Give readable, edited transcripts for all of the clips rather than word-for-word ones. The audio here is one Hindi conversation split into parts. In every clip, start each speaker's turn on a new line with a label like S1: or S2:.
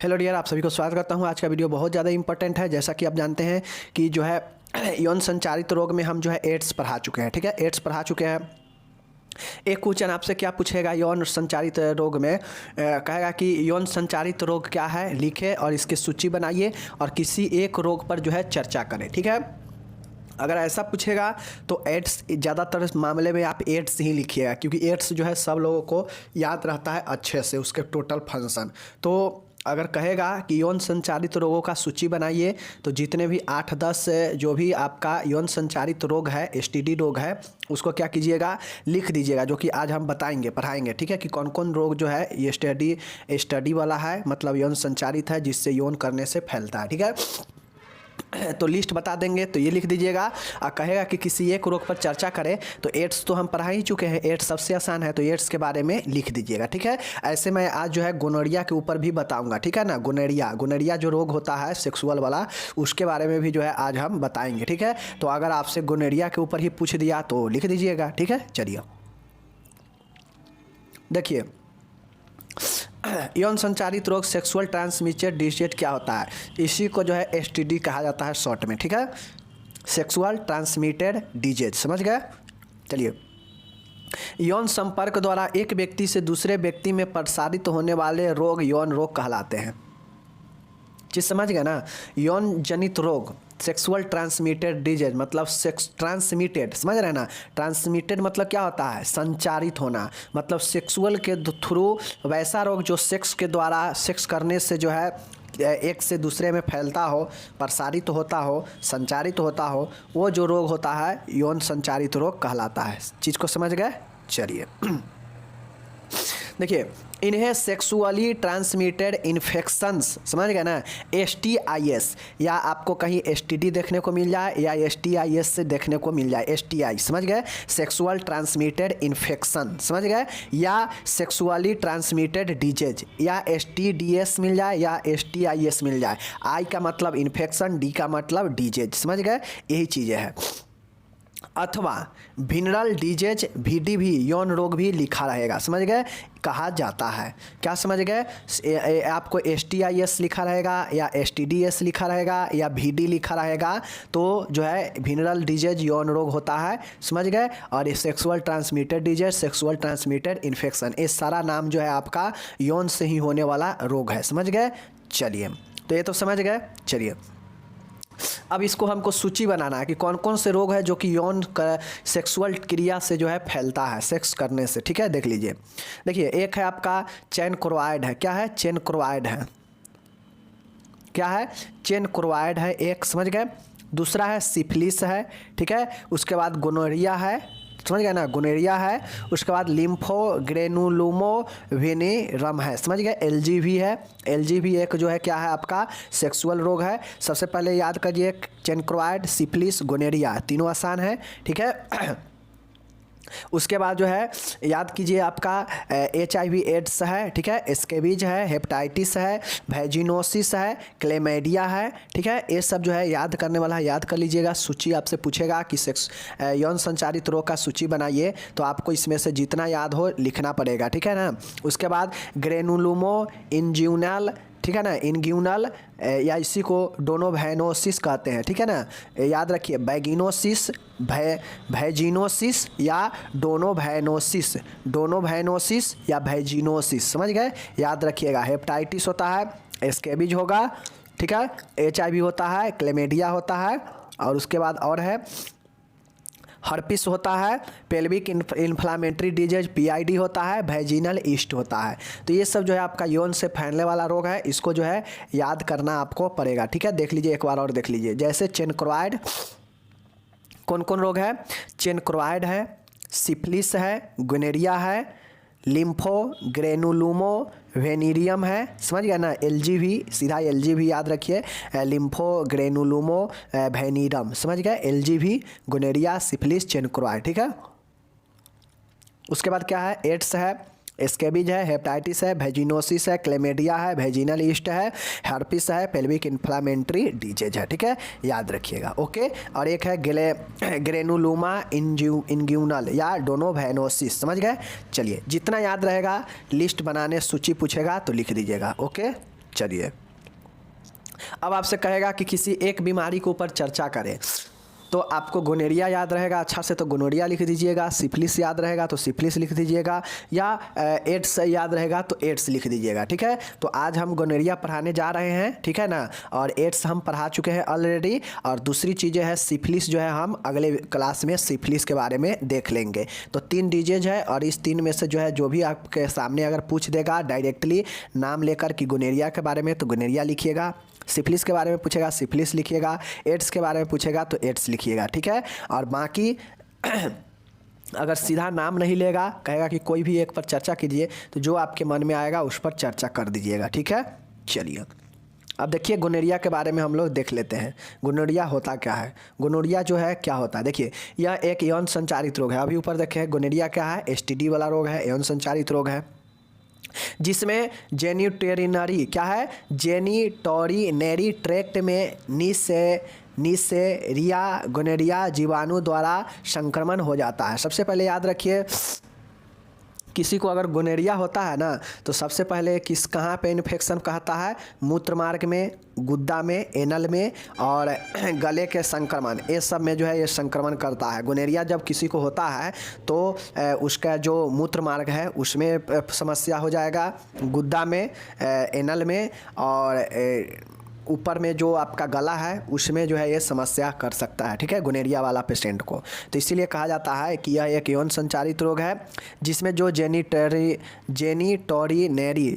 S1: हेलो डियर, आप सभी को स्वागत करता हूं। आज का वीडियो बहुत ज़्यादा इंपॉर्टेंट है। जैसा कि आप जानते हैं कि जो है यौन संचारित रोग में हम जो है एड्स पढ़ा चुके हैं। ठीक है, एड्स पढ़ा चुके हैं। एक क्वेश्चन आपसे क्या पूछेगा यौन संचारित रोग में, कहेगा कि यौन संचारित रोग क्या है, लिखे और इसकी सूची बनाइए और किसी एक रोग पर जो है चर्चा करें। ठीक है, अगर ऐसा पूछेगा तो एड्स, ज़्यादातर मामले में आप एड्स ही लिखिएगा, क्योंकि एड्स जो है सब लोगों को याद रहता है अच्छे से, उसके टोटल फंक्शन। तो अगर कहेगा कि यौन संचारित रोगों का सूची बनाइए, तो जितने भी 8-10 जो भी आपका यौन संचारित रोग है, एसटीडी रोग है, उसको क्या कीजिएगा, लिख दीजिएगा, जो कि आज हम बताएंगे, पढ़ाएंगे। ठीक है, कि कौन कौन रोग जो है ये स्टडी वाला है, मतलब यौन संचारित है, जिससे यौन करने से फैलता है। ठीक है, तो लिस्ट बता देंगे, तो ये लिख दीजिएगा। और कहेगा कि किसी एक रोग पर चर्चा करें, तो एड्स तो हम पढ़ा ही चुके हैं, एड्स सबसे आसान है, तो एड्स के बारे में लिख दीजिएगा। ठीक है, ऐसे मैं आज जो है गोनोरिया के ऊपर भी बताऊंगा। ठीक है ना, गोनोरिया जो रोग होता है सेक्सुअल वाला, उसके बारे में भी जो है आज हम बताएंगे। ठीक है, तो अगर आपसे गोनोरिया के ऊपर ही पूछ दिया तो लिख दीजिएगा। ठीक है, चलिए देखिए, यौन संचारित रोग सेक्सुअल ट्रांसमिटेड डिजीज क्या होता है, इसी को जो है एसटीडी कहा जाता है शॉर्ट में। ठीक है, सेक्सुअल ट्रांसमिटेड डिजीज, समझ गए। चलिए, यौन संपर्क द्वारा एक व्यक्ति से दूसरे व्यक्ति में प्रसारित होने वाले रोग यौन रोग कहलाते हैं। चीज़ समझ गए ना, यौन जनित रोग सेक्सुअल ट्रांसमिटेड डिजीज मतलब सेक्स ट्रांसमिटेड, समझ रहे हैं ना। ट्रांसमिटेड मतलब क्या होता है, संचारित होना, मतलब सेक्सुअल के थ्रू वैसा रोग जो सेक्स के द्वारा, सेक्स करने से जो है एक से दूसरे में फैलता हो, प्रसारित होता हो, संचारित होता हो, वो जो रोग होता है यौन संचारित रोग कहलाता है। चीज़ को समझ गए। चलिए देखिए, इन्हें सेक्सुअली ट्रांसमिटेड इन्फेक्शंस, समझ गए ना, STIs, या आपको कहीं STD देखने को मिल जाए या STIs से देखने को मिल जाए, STI, समझ गए, सेक्सुअल ट्रांसमिटेड इन्फेक्शन, समझ गए, या सेक्सुअली ट्रांसमिटेड डिजीज, या STDs मिल जाए या STIs मिल जाए। I का मतलब इन्फेक्शन, D का मतलब डिजीज, समझ गए, यही चीज़ें हैं। अथवा विनरल डिजीज, VD भी, यौन रोग भी लिखा रहेगा, समझ गए, कहा जाता है। क्या समझ गए, आपको STIs लिखा रहेगा या STDs लिखा रहेगा या VD लिखा रहेगा, तो जो है विनरल डिजीज यौन रोग होता है, समझ गए। और ये sexual transmitted disease, sexual transmitted infection, ये सारा नाम जो है आपका यौन से ही होने वाला रोग है, समझ गए। चलिए, तो ये तो समझ गए। चलिए, अब इसको हमको सूची बनाना है कि कौन कौन से रोग है जो कि यौन सेक्सुअल क्रिया से जो है फैलता है, सेक्स करने से। ठीक है, देख लीजिए। देखिए, एक है आपका चेन क्रोवाइड है। क्या है, चेन क्रोवाइड है। क्या है, चेन क्रोवाइड है एक, समझ गए। दूसरा है सिफिलिस है। ठीक है, उसके बाद गोनोरिया है, समझ गए ना, गोनोरिया है। उसके बाद लिम्फो ग्रेनुलोमो वेनेरम है, समझ गए। LGV है, LGV एक जो है क्या है आपका सेक्सुअल रोग है। सबसे पहले याद करिए, चेनक्रोइड, सिफिलिस, गोनोरिया, तीनों आसान है। ठीक है, उसके बाद जो है याद कीजिए आपका HIV एड्स है। ठीक है, स्कैबीज है, हेपेटाइटिस है, वैजिनोसिस है, क्लेमेडिया है। ठीक है, ये सब जो है याद करने वाला है, याद कर लीजिएगा। सूची आपसे पूछेगा कि यौन संचारित रोग का सूची बनाइए, तो आपको इसमें से जितना याद हो लिखना पड़ेगा। ठीक है ना। उसके बाद ग्रेनुलोमो इंज्यूनल, ठीक है ना, इनग्यूनल, या इसी को डोनोवैनोसिस कहते हैं। ठीक है ना, याद रखिए, वैगिनोसिस, वैजिनोसिस या डोनोवैनोसिस, डोनोवैनोसिस या वैजिनोसिस, समझ गए, याद रखिएगा। हेपेटाइटिस होता है, स्कैबीज होगा, ठीक है, HIV होता है, क्लेमेडिया होता है, और उसके बाद और है हर्पिस होता है, पेल्विक इन्फ्लामेटरी डिजीज PID होता है, वैजिनल ईस्ट होता है। तो ये सब जो है आपका यौन से फैलने वाला रोग है, इसको जो है याद करना आपको पड़ेगा। ठीक है, देख लीजिए, एक बार और देख लीजिए। जैसे चेनक्रोइड, कौन कौन रोग है, चेनक्रोइड है, सिफिलिस है, गोनोरिया है, लिम्फो ग्रेनुलोमो वेनेरियम है, समझ गया ना। LGV, सीधा LGV याद रखिए, लिम्फो ग्रेनुलोमो वेनेरियम, समझ गए। LGV, gonorrhoea, syphilis, chancroid. ठीक है, उसके बाद क्या है, एड्स है, स्कैबीज है, हेपेटाइटिस है, वैजिनोसिस है, क्लेमेडिया है, वैजिनल ईस्ट है, हर्पिस है, पेल्विक इन्फ्लामेटरी डिजीज है। ठीक है, याद रखिएगा। ओके, और एक है ग्रेनुलोमा इंग्यूनल या डोनोवैनोसिस, समझ गए। चलिए, जितना याद रहेगा लिस्ट बनाने, सूची पूछेगा तो लिख दीजिएगा। ओके, चलिए, अब आपसे कहेगा कि किसी एक बीमारी के ऊपर चर्चा करें, तो आपको गोनेरिया याद रहेगा अच्छा से तो गोनोरिया लिख दीजिएगा, सिफिलिस याद रहेगा तो सिफिलिस लिख दीजिएगा, या एड्स याद रहेगा तो एड्स लिख दीजिएगा। ठीक है, तो आज हम गोनेरिया पढ़ाने जा रहे हैं, ठीक है ना, और एड्स हम पढ़ा चुके हैं ऑलरेडी, और दूसरी चीज़ें है सिफिलिस जो है हम अगले क्लास में सिफिलिस के बारे में देख लेंगे। तो 3 डिजीज है और इस 3 में से जो है जो भी आपके सामने अगर पूछ देगा डायरेक्टली नाम लेकर कि गोनेरिया के बारे में तो गोनेरिया लिखिएगा, सिफिलिस के बारे में पूछेगा सिफिलिस लिखिएगा, एड्स के बारे में पूछेगा तो एड्स लिखिएगा। ठीक है, और बाकी अगर सीधा नाम नहीं लेगा, कहेगा कि कोई भी एक पर चर्चा कीजिए, तो जो आपके मन में आएगा उस पर चर्चा कर दीजिएगा। ठीक है, चलिए अब देखिए गोनोरिया के बारे में हम लोग देख लेते हैं। गोनोरिया होता क्या है, गोनोरिया जो है क्या होता है, देखिए यह एक यौन संचारित रोग है। अभी ऊपर देखें गोनोरिया क्या है, एसटीडी वाला रोग है, यौन संचारित रोग है, जिसमें जेनिटोरिनरी क्या है, जेनिटोरिनरी ट्रैक्ट में नीसेरिया गोनोरिया जीवाणु द्वारा संक्रमण हो जाता है। सबसे पहले याद रखिए, किसी को अगर गोनोरिया होता है ना तो सबसे पहले कहाँ पे इन्फेक्शन कहता है, मूत्र मार्ग में, गुद्दा में, एनल में और गले के संक्रमण, ये सब में जो है ये संक्रमण करता है। गोनोरिया जब किसी को होता है तो उसका जो मूत्र मार्ग है उसमें समस्या हो जाएगा, गुद्दा में, एनल में और ऊपर में जो आपका गला है उसमें जो है ये समस्या कर सकता है। ठीक है, गोनोरिया वाला पेशेंट को, तो इसीलिए कहा जाता है कि यह एक यौन संचारित रोग है जिसमें जो जेनिटोरिनरी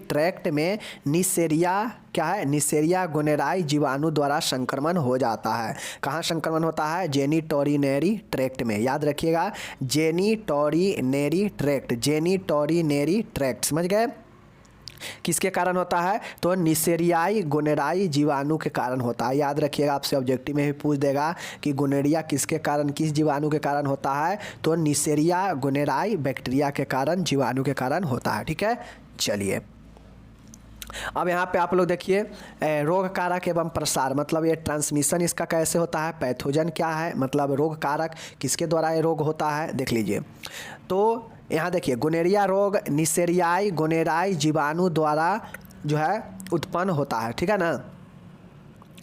S1: ट्रैक्ट में नीसेरिया क्या है, नीसेरिया गोनोराई जीवाणु द्वारा संक्रमण हो जाता है। कहाँ संक्रमण होता है, जेनिटोरिनरी ट्रैक्ट में, याद रखिएगा जेनिटोरिनरी ट्रैक्ट, समझ गए। किसके कारण होता है, तो नीसेरियाई गोनोराई जीवाणु के कारण होता है। याद रखिएगा, आपसे ऑब्जेक्टिव में भी पूछ देगा कि गोनोरिया किसके कारण, किस जीवाणु के कारण होता है, तो नीसेरिया गोनोराई बैक्टीरिया के कारण, जीवाणु के कारण होता है। ठीक है, चलिए अब यहाँ पे आप लोग देखिए रोग कारक एवं प्रसार, मतलब ये ट्रांसमिशन इसका कैसे होता है, पैथोजन क्या है, मतलब रोग कारक किसके द्वारा ये रोग होता है, देख लीजिए। तो यहाँ देखिए गोनोरिया रोग नीसेरियाई गोनोराई जीवाणु द्वारा जो है उत्पन्न होता है। ठीक है ना,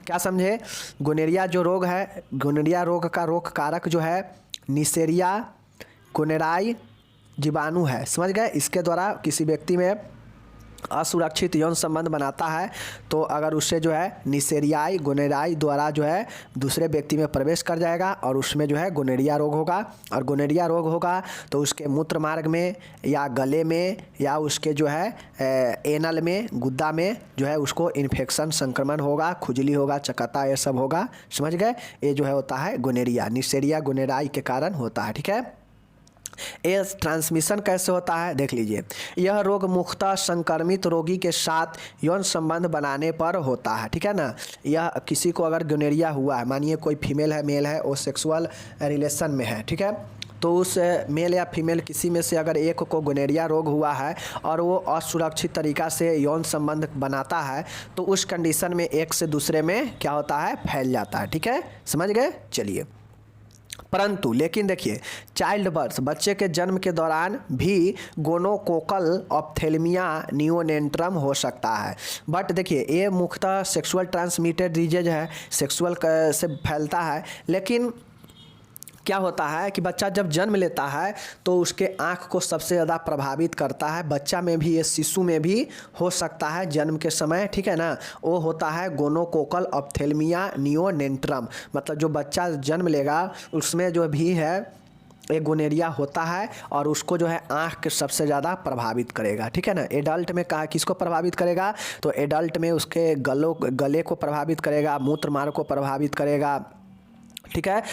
S1: क्या समझे, गोनोरिया जो रोग है, गोनोरिया रोग का रोग कारक जो है नीसेरिया गोनोराई जीवाणु है, समझ गए। इसके द्वारा किसी व्यक्ति में असुरक्षित यौन संबंध बनाता है, तो अगर उससे जो है नीसेरियाई गोनोराई द्वारा जो है दूसरे व्यक्ति में प्रवेश कर जाएगा और उसमें जो है गोनोरिया रोग होगा, और गोनोरिया रोग होगा तो उसके मूत्र मार्ग में या गले में या उसके जो है एनल में, गुद्दा में जो है उसको इन्फेक्शन संक्रमण होगा, खुजली होगा, चकत्ता ये सब होगा, समझ गए। ये जो है होता है गोनोरिया, नीसेरिया गोनोराई के कारण होता है। ठीक है, ये ट्रांसमिशन कैसे होता है, देख लीजिए। यह रोग मुख्यतः संक्रमित रोगी के साथ यौन संबंध बनाने पर होता है। ठीक है ना, यह किसी को अगर गोनोरिया हुआ है, मानिए कोई फीमेल है, मेल है, वो सेक्सुअल रिलेशन में है, ठीक है, तो उस मेल या फीमेल किसी में से अगर एक को गोनोरिया रोग हुआ है और वो असुरक्षित तरीक़ा से यौन संबंध बनाता है, तो उस कंडीशन में एक से दूसरे में क्या होता है, फैल जाता है। ठीक है, समझ गए। चलिए, परंतु लेकिन देखिए चाइल्ड बर्थ, बच्चे के जन्म के दौरान भी गोनोकोकल ऑप्थेल्मिया नियोनेंट्रम हो सकता है। बट देखिए ये मुख्यतः सेक्सुअल ट्रांसमिटेड डिजीज है, सेक्सुअल से फैलता है, लेकिन क्या होता है कि बच्चा जब जन्म लेता है तो उसके आँख को सबसे ज़्यादा प्रभावित करता है। बच्चा में भी, ये शिशु में भी हो सकता है जन्म के समय, ठीक है ना, वो होता है गोनोकोकल ऑप्थेल्मिया नियोनेंट्रम, मतलब जो बच्चा जन्म लेगा उसमें जो भी है एक गोनोरिया होता है और उसको जो है आँख के सबसे ज़्यादा प्रभावित करेगा। ठीक है ना, एडल्ट में कहा किसको प्रभावित करेगा, तो एडल्ट में उसके गले को प्रभावित करेगा, मूत्र मार्ग को प्रभावित करेगा, ठीक है,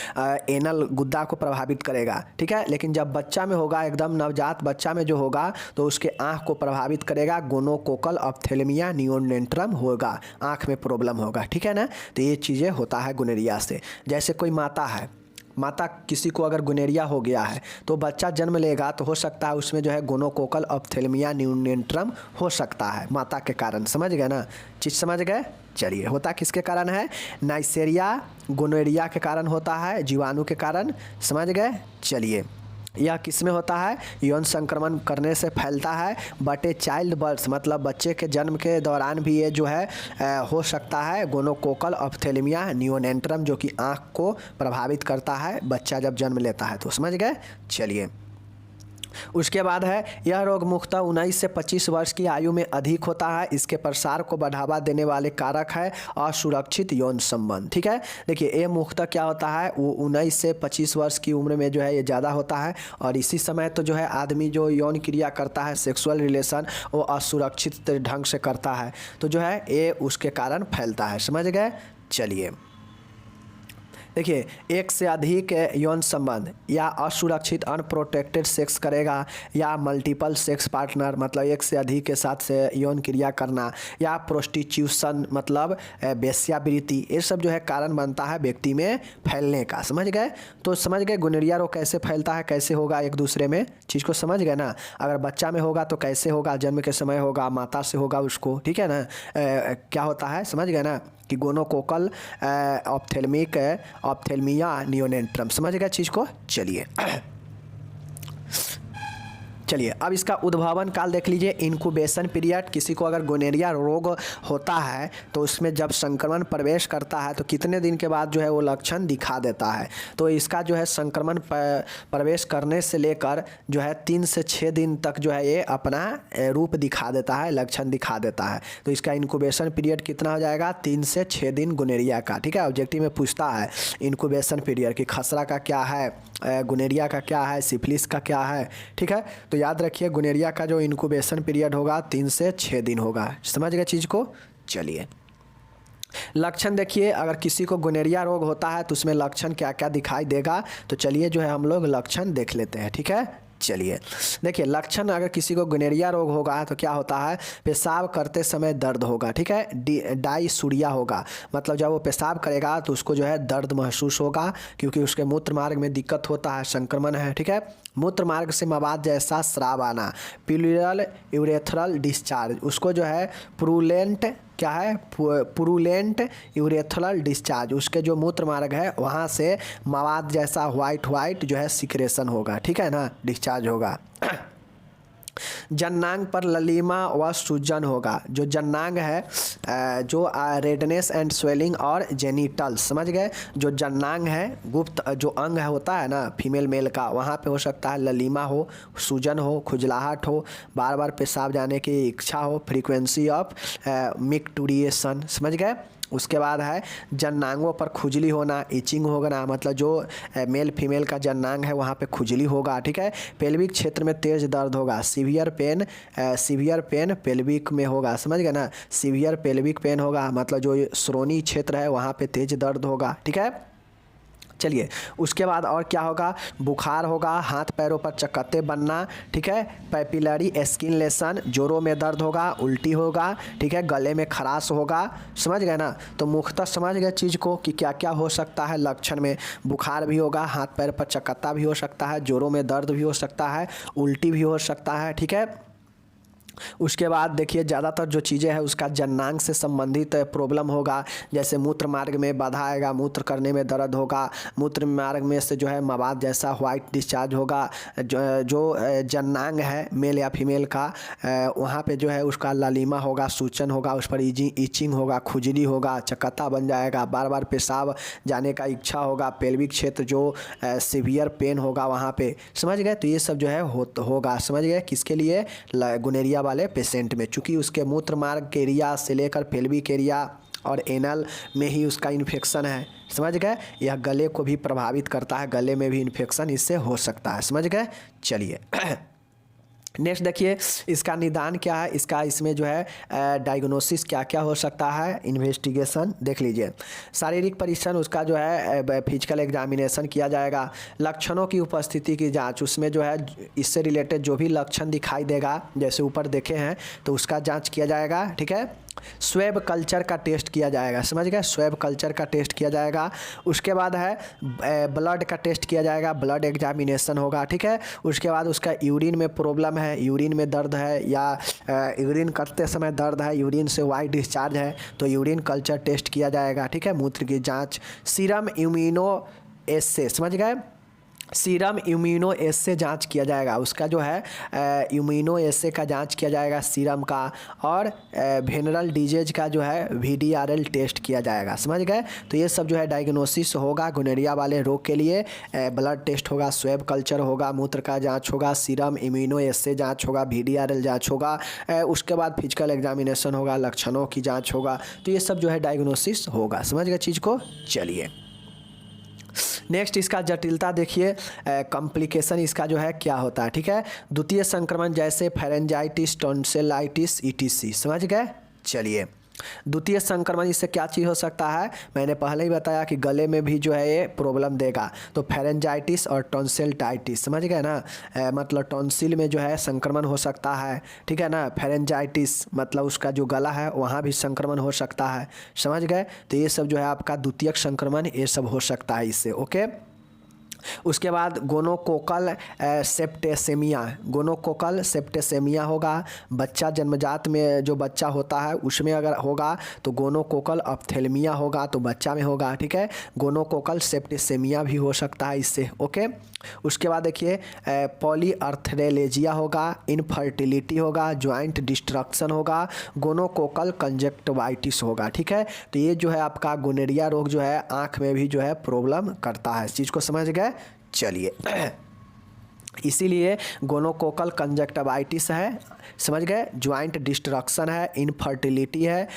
S1: एनल गुद्दा को प्रभावित करेगा। ठीक है, लेकिन जब बच्चा में होगा, एकदम नवजात बच्चा में जो होगा तो उसके आँख को प्रभावित करेगा, गोनोकोकल ऑप्थेल्मिया नियोनेंट्रम होगा, आँख में प्रॉब्लम होगा। ठीक है ना, तो ये चीज़ें होता है गोनोरिया से। जैसे कोई माता है, माता किसी को अगर गोनोरिया हो गया है तो बच्चा जन्म लेगा तो हो सकता है उसमें जो है गोनोकोकल ऑप्थेल्मिया नियोनेंट्रम हो सकता है माता के कारण, समझ गए ना, चीज़ समझ गए। चलिए, होता किसके कारण है, नाइसेरिया गोनोरिया के कारण होता है, जीवाणु के कारण, समझ गए। चलिए, यह किस में होता है, यौन संक्रमण करने से फैलता है, बट ए चाइल्ड बर्थ मतलब बच्चे के जन्म के दौरान भी ये जो है हो सकता है गोनोकोकल ऑप्थेल्मिया नियोनेंट्रम, जो कि आँख को प्रभावित करता है बच्चा जब जन्म लेता है तो। समझ गए। चलिए उसके बाद है यह रोग मुख्यतः 19 से 25 वर्ष की आयु में अधिक होता है। इसके प्रसार को बढ़ावा देने वाले कारक है असुरक्षित यौन संबंध। ठीक है, देखिए ये मुख्यतः क्या होता है, वो 19 से 25 वर्ष की उम्र में जो है ये ज़्यादा होता है, और इसी समय तो जो है आदमी जो यौन क्रिया करता है, सेक्सुअल रिलेशन, वो असुरक्षित ढंग से करता है, तो जो है ये उसके कारण फैलता है। समझ गए। चलिए देखिए, एक से अधिक यौन संबंध या असुरक्षित अनप्रोटेक्टेड सेक्स करेगा, या मल्टीपल सेक्स पार्टनर मतलब एक से अधिक के साथ से यौन क्रिया करना, या प्रोस्टिट्यूशन मतलब वेश्यावृत्ति, ये सब जो है कारण बनता है व्यक्ति में फैलने का। समझ गए। तो समझ गए गोनोरिया रोग कैसे फैलता है, कैसे होगा, एक दूसरे में चीज़ को समझ गए ना। अगर बच्चा में होगा तो कैसे होगा, जन्म के समय होगा, माता से होगा उसको, ठीक है ना। क्या होता है, समझ गए ना, कि गोनोकोकल ऑप्थेल्मिया नियोनेंट्रम। समझ गए चीज़ को। चलिए अब इसका उद्भावन काल देख लीजिए, इनक्यूबेशन पीरियड। किसी को अगर गोनोरिया रोग होता है तो उसमें जब संक्रमण प्रवेश करता है तो कितने दिन के बाद जो है वो लक्षण दिखा देता है। तो इसका जो है संक्रमण प्रवेश करने से लेकर जो है 3 से 6 दिन तक जो है ये अपना रूप दिखा देता है, लक्षण दिखा देता है। तो इसका इनक्यूबेशन पीरियड कितना हो जाएगा, 3 से 6 दिन गोनोरिया का। ठीक है, ऑब्जेक्टिव में पूछता है इनक्यूबेशन पीरियड कि खसरा का क्या है, गोनोरिया का क्या है, सिफिलिस का क्या है। ठीक है, तो याद रखिए गोनोरिया का जो इनक्यूबेशन पीरियड होगा 3 से 6 दिन होगा। समझ गए चीज़ को। चलिए लक्षण देखिए, अगर किसी को गोनोरिया रोग होता है तो उसमें लक्षण क्या क्या दिखाई देगा, तो चलिए जो है हम लोग लक्षण देख लेते हैं। ठीक है, चलिए देखिए लक्षण, अगर किसी को गोनोरिया रोग होगा तो क्या होता है, पेशाब करते समय दर्द होगा। ठीक है, डायसूरिया होगा, मतलब जब वो पेशाब करेगा तो उसको जो है दर्द महसूस होगा, क्योंकि उसके मूत्र मार्ग में दिक्कत होता है, संक्रमण है। ठीक है, मूत्र मार्ग से मवाद जैसा स्राव आना, प्लूरल यूरेथ्रल डिस्चार्ज, उसको जो है पुरुलेंट क्या है, पुरुलेंट यूरेथ्रल डिस्चार्ज, उसके जो मूत्र मार्ग है वहाँ से मवाद जैसा वाइट जो है सिक्रेशन होगा। ठीक है ना, डिस्चार्ज होगा। जन्नांग पर ललीमा व सूजन होगा, जो जन्नांग है जो रेडनेस एंड स्वेलिंग और जेनिटल। समझ गए, जो जन्नांग है गुप्त जो अंग है होता है ना फीमेल मेल का, वहाँ पे हो सकता है ललीमा हो, सूजन हो, खुजलाहट हो, बार बार पेशाब जाने की इच्छा हो, फ्रीक्वेंसी ऑफ मिक्टूरिएशन। समझ गए। उसके बाद है जन्नांगों पर खुजली होना, इचिंग होना, मतलब जो मेल फीमेल का जन्नांग है वहाँ पे खुजली होगा। ठीक है, पेल्विक क्षेत्र में तेज दर्द होगा, सीवियर पेन पेल्विक में होगा। समझ गए ना, सीवियर पेल्विक पेन होगा, मतलब जो श्रोणी क्षेत्र है वहाँ पे तेज दर्द होगा। ठीक है, चलिए उसके बाद और क्या होगा, बुखार होगा, हाथ पैरों पर चक्कते बनना। ठीक है, पैपिलरी स्किन लेशन, जोड़ों में दर्द होगा, उल्टी होगा। ठीक है, गले में खराश होगा। समझ गए ना, तो मुख्यतः समझ गए चीज़ को कि क्या क्या हो सकता है लक्षण में। बुखार भी होगा, हाथ पैर पर चक्कता भी हो सकता है, जोड़ों में दर्द भी हो सकता है, उल्टी भी हो सकता है। ठीक है, उसके बाद देखिए ज़्यादातर जो चीज़ें हैं उसका जन्नांग से संबंधित प्रॉब्लम होगा, जैसे मूत्र मार्ग में बाधा आएगा, मूत्र करने में दर्द होगा, मूत्र मार्ग में से जो है मवाद जैसा वाइट डिस्चार्ज होगा। जो जन्नांग है मेल या फीमेल का वहाँ पे जो है उसका लालिमा होगा, सूचन होगा, उस पर इचिंग होगा, खुजली होगा, चक्कता बन जाएगा, बार बार पेशाब जाने का इच्छा होगा, पेल्विक क्षेत्र जो सीवियर पेन होगा वहाँ पे। समझ गए, तो ये सब जो है होगा। समझ गए, किसके लिए, गोनोरिया वाले पेशेंट में, चूँकि उसके मूत्र मार्ग के एरिया से लेकर पेल्विक एरिया और एनल में ही उसका इन्फेक्शन है। समझ गए, यह गले को भी प्रभावित करता है, गले में भी इन्फेक्शन इससे हो सकता है। समझ गए। चलिए नेक्स्ट देखिए इसका निदान क्या है, इसमें जो है डायग्नोसिस क्या क्या हो सकता है, इन्वेस्टिगेशन देख लीजिए। शारीरिक परीक्षण, उसका जो है फिजिकल एग्जामिनेशन किया जाएगा। लक्षणों की उपस्थिति की जांच, उसमें जो है इससे रिलेटेड जो भी लक्षण दिखाई देगा जैसे ऊपर देखे हैं तो उसका जांच किया जाएगा। ठीक है, स्वैब कल्चर का टेस्ट किया जाएगा। समझ गए, स्वैब कल्चर का टेस्ट किया जाएगा। उसके बाद है ब्लड का टेस्ट किया जाएगा, ब्लड एग्जामिनेशन होगा। ठीक है, उसके बाद उसका यूरिन में प्रॉब्लम है, यूरिन में दर्द है या यूरिन करते समय दर्द है, यूरिन से वाइट डिस्चार्ज है तो यूरिन कल्चर टेस्ट किया जाएगा। ठीक है, मूत्र की जाँच, सीरम इम्यूनो एस्से। समझ गए, सीरम इम्यूनो एसे जांच किया जाएगा, उसका जो है इम्यूनो एसे का जांच किया जाएगा सीरम का, और वेनरल डिजीज का जो है VDRL टेस्ट किया जाएगा। समझ गए? तो ये सब जो है डायग्नोसिस होगा गोनेरिया वाले रोग के लिए। ब्लड टेस्ट होगा, स्वैब कल्चर होगा, मूत्र का जांच होगा, सीरम इम्यूनो एसे जांच होगा, VDRL जांच होगा, उसके बाद फिजिकल एग्जामिनेशन होगा, लक्षणों की जाँच होगा। तो ये सब जो है डायग्नोसिस होगा। समझ गए चीज़ को? चलिए नेक्स्ट इसका जटिलता देखिए, कॉम्प्लिकेशन इसका जो है क्या होता है। ठीक है, द्वितीय संक्रमण जैसे फेरेंजाइटिस, टॉन्सिलाइटिस ETC। समझ गए? चलिए द्वितीय संक्रमण इससे क्या चीज़ हो सकता है, मैंने पहले ही बताया कि गले में भी जो है ये प्रॉब्लम देगा। तो फेरेंजाइटिस और टॉन्सिलाइटिस, समझ गए ना, मतलब टॉन्सिल में जो है संक्रमण हो सकता है। ठीक है ना, फेरेंजाइटिस मतलब उसका जो गला है वहाँ भी संक्रमण हो सकता है। समझ गए? तो ये सब जो है आपका द्वितीयक संक्रमण ये सब हो सकता है इससे। ओके, उसके बाद गोनोकोकल सेप्टेसेमिया, गोनोकोकल सेप्टेसेमिया होगा। बच्चा जन्मजात में जो बच्चा होता है उसमें अगर होगा तो गोनोकोकल ऑप्थेल्मिया होगा, तो बच्चा में होगा। ठीक है, गोनोकोकल सेप्टेसेमिया भी हो सकता है इससे। ओके, उसके बाद देखिए पॉलीआर्थरेलेजिया होगा, इनफर्टिलिटी होगा, ज्वाइंट डिस्ट्रक्शन होगा, गोनोकोकल कंजक्टिवाइटिस होगा। ठीक है, तो ये जो है आपका गोनेरिया रोग जो है आँख में भी जो है प्रॉब्लम करता है। इस चीज़ को समझ गए? चलिए इसीलिए गोनोकोकल कंजक्टिवाइटिस है, समझ गए, ज्वाइंट डिस्ट्रक्शन है, इनफर्टिलिटी है,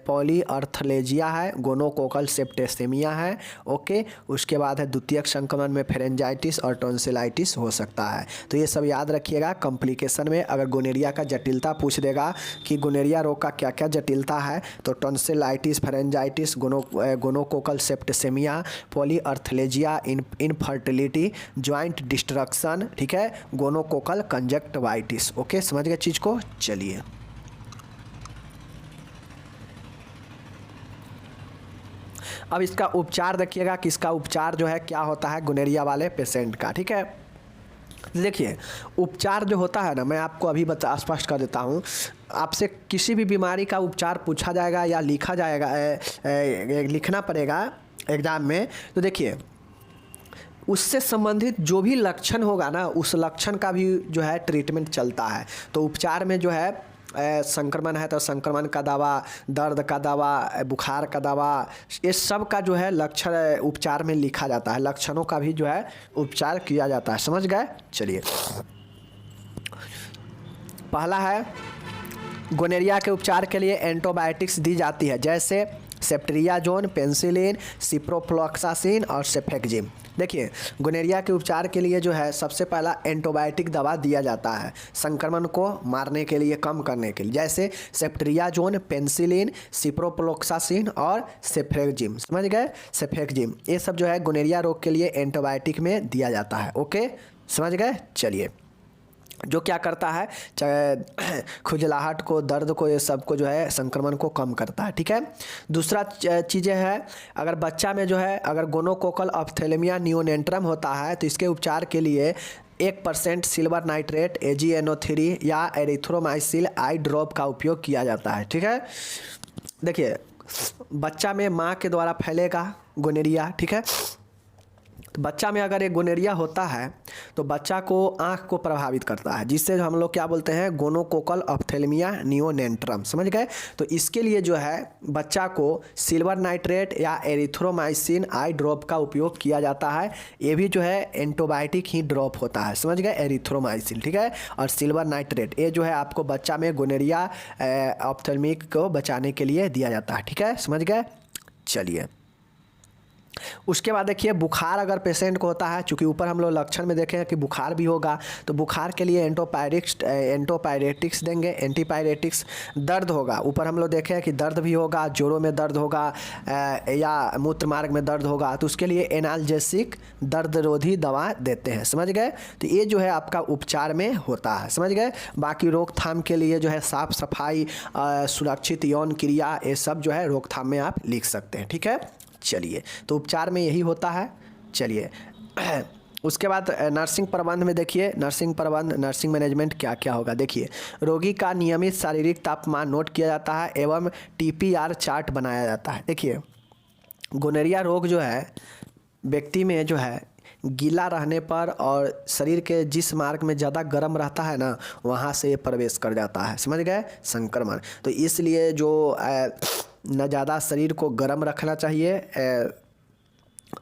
S1: पॉलीआर्थलेजिया है, गोनोकोकल सेप्टेसेमिया है। ओके, उसके बाद है द्वितीयक संक्रमण में फेरेंजाइटिस और टॉन्सिलाइटिस हो सकता है। तो ये सब याद रखिएगा। कॉम्प्लिकेशन में अगर गोनेरिया का जटिलता पूछ देगा कि गोनेरिया रोग का क्या क्या जटिलता है, तो tonsillitis, pharyngitis, gonococcal septicaemia, polyarthralgia, infertility, joint destruction, ठीक है, गोनोकोकल कंजक्टिवाइटिस। ओके, समझ गए चीज को? चलिए अब इसका उपचार देखिएगा कि इसका उपचार जो है क्या होता है गोनेरिया वाले पेशेंट का। ठीक है, देखिए उपचार जो होता है ना, मैं आपको अभी स्पष्ट कर देता हूँ। आपसे किसी भी बीमारी का उपचार पूछा जाएगा या लिखा जाएगा, लिखना पड़ेगा एग्जाम में, तो देखिए उससे संबंधित जो भी लक्षण होगा ना, उस लक्षण का भी जो है ट्रीटमेंट चलता है। तो उपचार में जो है संक्रमण है तो संक्रमण का दवा, दर्द का दवा, बुखार का दवा, ये सब का जो है लक्षण उपचार में लिखा जाता है। लक्षणों का भी जो है उपचार किया जाता है। समझ गए? चलिए पहला है गोनेरिया के उपचार के लिए एंटीबायोटिक्स दी जाती है, जैसे सेफ्ट्रियाजोन, पेनिसिलिन, सिप्रोफ्लॉक्सासिन और सेफेक्जिम। देखिए गोनेरिया के उपचार के लिए जो है सबसे पहला एंटीबायोटिक दवा दिया जाता है संक्रमण को मारने के लिए, कम करने के लिए, जैसे सेफ्ट्रियाजोन, पेनिसिलिन, सिप्रोफ्लॉक्सासिन और सेफेक्जिम। समझ गए? सेफेक्जिम ये सब जो है गोनेरिया रोग के लिए एंटीबायोटिक में दिया जाता है। ओके, समझ गए? चलिए, जो क्या करता है, खुजलाहट को, दर्द को, ये सब को जो है संक्रमण को कम करता है। ठीक है, दूसरा चीज़ें है, अगर बच्चा में जो है अगर गोनोकोकल ऑप्थेल्मिया नियोनेंट्रम होता है तो इसके उपचार के लिए 1% सिल्वर नाइट्रेट, AgNO3 या एरिथ्रोमाइसिन आई ड्रॉप का उपयोग किया जाता है। ठीक है, देखिए बच्चा में माँ के द्वारा फैलेगा गोनेरिया। ठीक है, तो बच्चा में अगर एक गोनेरिया होता है तो बच्चा को आँख को प्रभावित करता है, जिससे हम लोग क्या बोलते हैं, गोनोकोकल ऑप्थेल्मिया नियोनेंट्रम। समझ गए? तो इसके लिए जो है बच्चा को सिल्वर नाइट्रेट या एरिथ्रोमाइसिन आई ड्रॉप का उपयोग किया जाता है। ये भी जो है एंटीबायोटिक ही ड्रॉप होता है। समझ गए? एरिथ्रोमाइसिन, ठीक है, और सिल्वर नाइट्रेट, ये जो है आपको बच्चा में गोनेरिया ऑप्थेल्मिक को बचाने के लिए दिया जाता है। ठीक है, समझ गए? चलिए उसके बाद देखिए बुखार अगर पेशेंट को होता है, चूँकि ऊपर हम लोग लक्षण में देखे हैं कि बुखार भी होगा, तो बुखार के लिए एंटीपायरेटिक्स देंगे, एंटीपायरेटिक्स। दर्द होगा, ऊपर हम लोग देखे हैं कि दर्द भी होगा, जोड़ों में दर्द होगा या मूत्र मार्ग में दर्द होगा, तो उसके लिए एनाल्जेसिक दर्दरोधी दवा देते हैं। समझ गए? तो ये जो है आपका उपचार में होता है। समझ गए? बाकी रोकथाम के लिए जो है साफ सफाई, सुरक्षित यौन क्रिया, ये सब जो है रोकथाम में आप लिख सकते हैं। ठीक है, चलिए तो उपचार में यही होता है। चलिए उसके बाद नर्सिंग प्रबंध में देखिए, नर्सिंग प्रबंध, नर्सिंग मैनेजमेंट क्या क्या होगा। देखिए रोगी का नियमित शारीरिक तापमान नोट किया जाता है एवं TPR चार्ट बनाया जाता है। देखिए गोनेरिया रोग जो है व्यक्ति में जो है गीला रहने पर और शरीर के जिस मार्ग में ज़्यादा गर्म रहता है ना, वहाँ से ये प्रवेश कर जाता है, समझ गए, संक्रमण। तो इसलिए जो न ज़्यादा शरीर को गर्म रखना चाहिए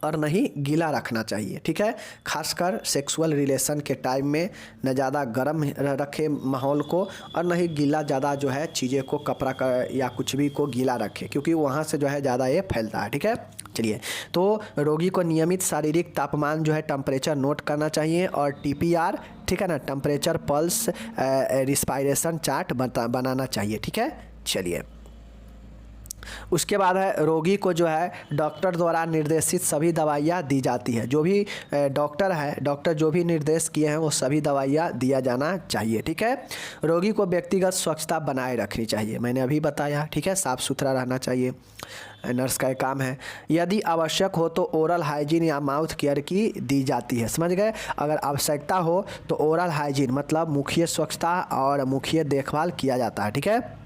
S1: और नहीं गीला रखना चाहिए, ठीक है। खासकर सेक्सुअल रिलेशन के टाइम में न ज़्यादा गर्म रखे माहौल को और न ही गीला ज़्यादा जो है चीज़ें को कपड़ा का या कुछ भी को गीला रखे, क्योंकि वहाँ से जो है ज़्यादा ये फैलता है, ठीक है। चलिए, तो रोगी को नियमित शारीरिक तापमान जो है टेम्परेचर नोट करना चाहिए और TPR, ठीक है ना, टेम्परेचर पल्स रिस्पायरेशन चार्ट बनाना चाहिए, ठीक है। चलिए, उसके बाद है रोगी को जो है डॉक्टर द्वारा निर्देशित सभी दवाइयाँ दी जाती है। जो भी डॉक्टर जो भी निर्देश किए हैं वो सभी दवाइयाँ दिया जाना चाहिए, ठीक है। रोगी को व्यक्तिगत स्वच्छता बनाए रखनी चाहिए, मैंने अभी बताया, ठीक है। साफ़ सुथरा रहना चाहिए, नर्स का काम है। यदि आवश्यक हो तो ओरल हाइजीन या माउथ केयर की दी जाती है, समझ गए। अगर आवश्यकता हो तो ओरल हाइजीन मतलब मुखीय स्वच्छता और मुखीय देखभाल किया जाता है, ठीक है।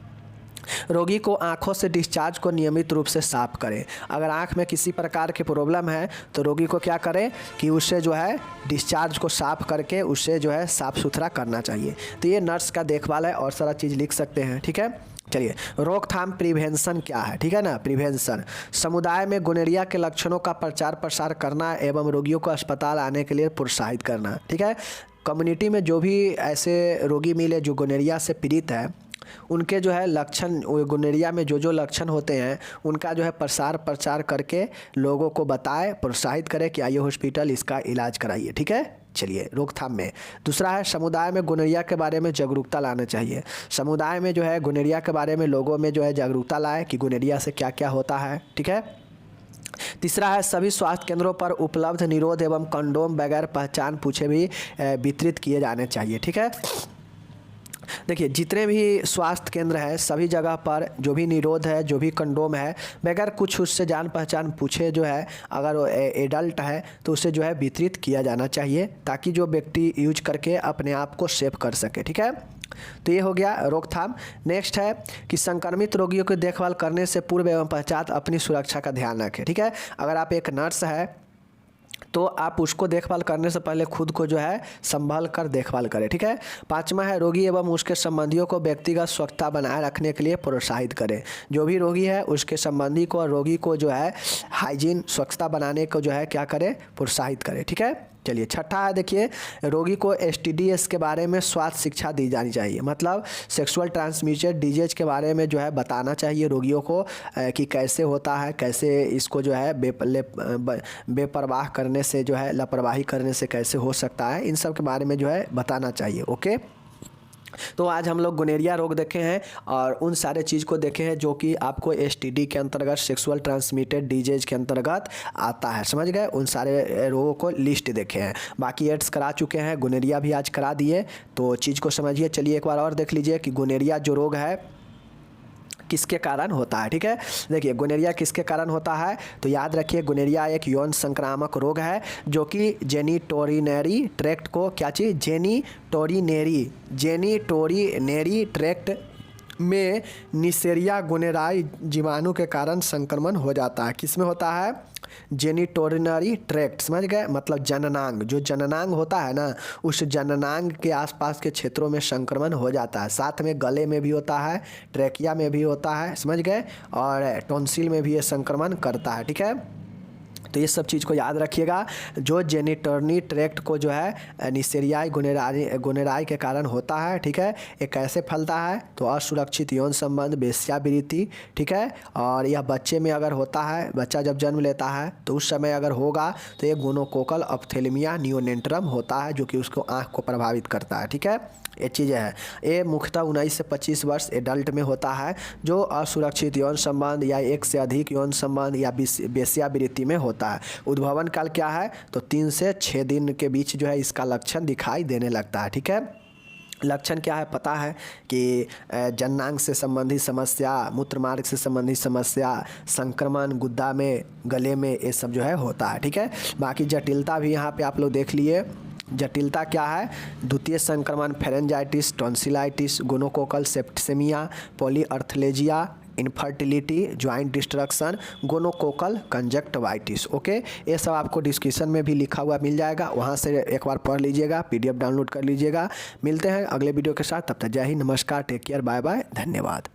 S1: रोगी को आँखों से डिस्चार्ज को नियमित रूप से साफ करें। अगर आँख में किसी प्रकार की प्रॉब्लम है तो रोगी को क्या करें कि उससे जो है डिस्चार्ज को साफ करके उससे जो है साफ़ सुथरा करना चाहिए। तो ये नर्स का देखभाल है, और सारा चीज़ लिख सकते हैं, ठीक है। चलिए, रोकथाम प्रिवेंशन क्या है, ठीक है ना। प्रिवेंशन समुदाय में गोनेरिया के लक्षणों का प्रचार प्रसार करना एवं रोगियों को अस्पताल आने के लिए प्रोत्साहित करना, ठीक है। कम्युनिटी में जो भी ऐसे रोगी मिले जो गोनेरिया से पीड़ित है, उनके जो है लक्षण, गोनेरिया में जो लक्षण होते हैं उनका जो है प्रचार करके लोगों को बताए, प्रोत्साहित करें कि आइए हॉस्पिटल इसका इलाज कराइए, ठीक है। चलिए, रोकथाम में दूसरा है समुदाय में गोनेरिया के बारे में जागरूकता लाना चाहिए। समुदाय में जो है गोनेरिया के बारे में लोगों में जो है जागरूकता लाए कि गोनेरिया से क्या क्या होता है, ठीक है। तीसरा है सभी स्वास्थ्य केंद्रों पर उपलब्ध निरोध एवं कंडोम बगैर पहचान पूछे भी वितरित किए जाने चाहिए, ठीक है। देखिए, जितने भी स्वास्थ्य केंद्र है सभी जगह पर जो भी निरोध है, जो भी कंडोम है, बगैर कुछ उससे जान पहचान पूछे जो है, अगर वो एडल्ट है तो उसे जो है वितरित किया जाना चाहिए, ताकि जो व्यक्ति यूज करके अपने आप को सेव कर सके, ठीक है। तो ये हो गया रोकथाम। नेक्स्ट है कि संक्रमित रोगियों की देखभाल करने से पूर्व एवं पश्चात अपनी सुरक्षा का ध्यान रखें, ठीक है। अगर आप एक नर्स है तो आप उसको देखभाल करने से पहले खुद को जो है संभाल कर देखभाल करें, ठीक है। पांचवा है रोगी एवं उसके संबंधियों को व्यक्तिगत स्वच्छता बनाए रखने के लिए प्रोत्साहित करें। जो भी रोगी है उसके संबंधी को और रोगी को जो है हाइजीन स्वच्छता बनाने को जो है क्या करें, प्रोत्साहित करें, ठीक है। चलिए, छठा है, देखिए, रोगी को STDs के बारे में स्वास्थ्य शिक्षा दी जानी चाहिए। मतलब सेक्सुअल ट्रांसमिटेड डिजीज के बारे में जो है बताना चाहिए रोगियों को कि कैसे होता है, कैसे इसको जो है बेपरवाह करने से जो है, लापरवाही करने से कैसे हो सकता है, इन सब के बारे में जो है बताना चाहिए, ओके। तो आज हम लोग गोनेरिया रोग देखे हैं और उन सारे चीज़ को देखे हैं जो कि आपको STD के अंतर्गत, सेक्सुअल ट्रांसमिटेड डिजीज के अंतर्गत आता है, समझ गए। उन सारे रोगों को लिस्ट देखे हैं। बाकी एड्स करा चुके हैं, गोनेरिया भी आज करा दिए, तो चीज़ को समझिए। चलिए एक बार और देख लीजिए कि गोनेरिया जो रोग है किसके कारण होता है, ठीक है। देखिए, गोनेरिया किसके कारण होता है, तो याद रखिए गोनेरिया एक यौन संक्रामक रोग है जो कि जेनिटोरिनरी ट्रैक्ट को, क्या चीज़, जेनिटोरिनरी ट्रैक्ट में निसेरिया गोनेराई जीवाणु के कारण संक्रमण हो जाता है। किस में होता है, जेनिटोरिनरी ट्रैक्ट, समझ गए, मतलब जननांग, जो जननांग होता है ना, उस जननांग के आसपास के क्षेत्रों में संक्रमण हो जाता है। साथ में गले में भी होता है, ट्रैकिया में भी होता है, समझ गए, और टॉन्सिल में भी ये संक्रमण करता है, ठीक है। तो ये सब चीज़ को याद रखिएगा। जो जेनिटोरिनरी ट्रैक्ट को जो है निसेरियाई गोनेराई के कारण होता है, ठीक है। ये कैसे फैलता है, तो असुरक्षित यौन संबंध, वेश्यावृत्ति, ठीक है। और यह बच्चे में अगर होता है, बच्चा जब जन्म लेता है तो उस समय अगर होगा तो ये गोनोकोकल ऑप्थेल्मिया नियोनेंट्रम होता है, जो कि उसको आँख को प्रभावित करता है, ठीक है। ये चीज़ें हैं। ये मुख्यतः 19 से 25 वर्ष एडल्ट में होता है, जो असुरक्षित यौन संबंध या एक से अधिक यौन संबंध या वेश्यावृत्ति में होता है। उद्भवन काल क्या है, तो 3 से 6 दिन के बीच जो है इसका लक्षण दिखाई देने लगता है, ठीक है। लक्षण क्या है पता है कि जननांग से संबंधित समस्या, मूत्रमार्ग से संबंधित समस्या, संक्रमण गुद्दा में, गले में, ये सब जो है होता है, ठीक है। बाकी जटिलता भी यहाँ पे आप लोग देख लिए। जटिलता क्या है, द्वितीय संक्रमण, pharyngitis, tonsillitis, gonococcal septicaemia, polyarthralgia, infertility, joint destruction, gonococcal conjunctivitis. Okay, ये सब आपको डिस्क्रिप्शन में भी लिखा हुआ मिल जाएगा, वहाँ से एक बार पढ़ लीजिएगा, PDF डाउनलोड कर लीजिएगा। मिलते हैं अगले वीडियो के साथ, तब तक जय हिंद, नमस्कार, टेक केयर, बाय बाय, धन्यवाद।